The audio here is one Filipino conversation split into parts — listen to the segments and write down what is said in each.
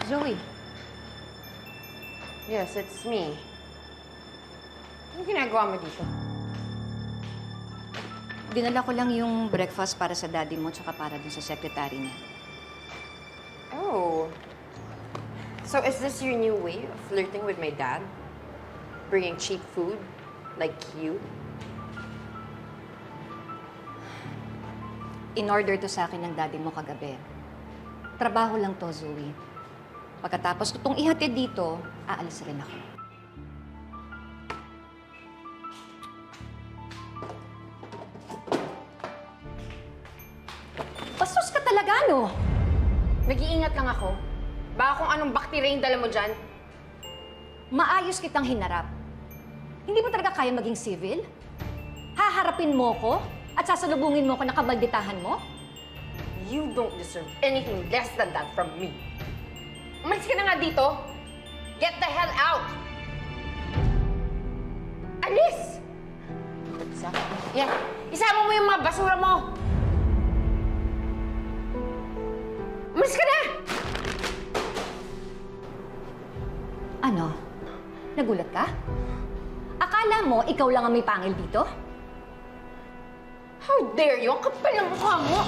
Zoe, Yes, it's me. Anong ginagawa mo dito? dinala ko lang yung breakfast para sa daddy mo tsaka para dun sa secretary niya. Oh. So is this your new way of flirting with my dad? Bringing cheap food? Like you? In-order to sa akin ng daddy mo kagabi. Trabaho lang to, Zoe. Pagkatapos ko itong ihatid dito, aalis rin ako. Bastos ka talaga, no? Nag-iingat lang ako. Baka kung anong bakterya yung dala mo dyan. Maayos kitang hinarap. Hindi mo talaga kaya maging civil? Haharapin mo ko at sasalubungin mo ko na kabalditahan mo? You don't deserve anything less than that from me. Umalis ka na nga dito. Get the hell out! Alis! Yan. Isama mo yung mga basura mo. Umalis ka na! Ano? Nagulat ka? Akala mo ikaw lang ang may pangil dito? How dare you? Ang kapal ng mukha mo!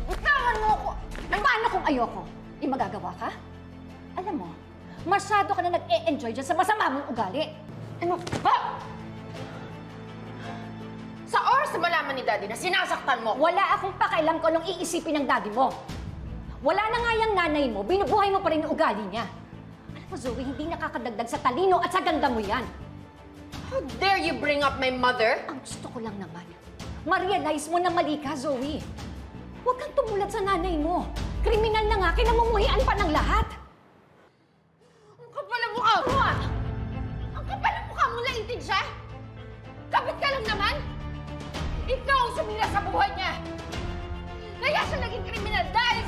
Bitawan mo ako! Paano kung ayoko? Di magagawa ka? Alam mo, masyado ka na nag-e-enjoy dyan sa masama mong ugali. Ano ba? Sa oras na malaman ni Daddy na sinasaktan mo, Wala akong pakialam kung anong iisipin ng daddy mo. Wala na nga yung nanay mo, binubuhay mo pa rin yung ugali niya. Alam mo, Zoe, hindi nakakadagdag sa talino at sa ganda mo yan. how dare you bring up my mother? Ang gusto ko lang naman, ma-realize mo na mali ka, Zoe. Huwag kang tumulad sa nanay mo. Kriminal na nga, kinamumuhian pa ng lahat. Ang kapal ng mukha mo ah! Ang kapal ng mukha mo, naintin siya? Kapit ka lang naman? Ikaw ang sumira sa buhay niya! Kaya siya naging kriminal dahil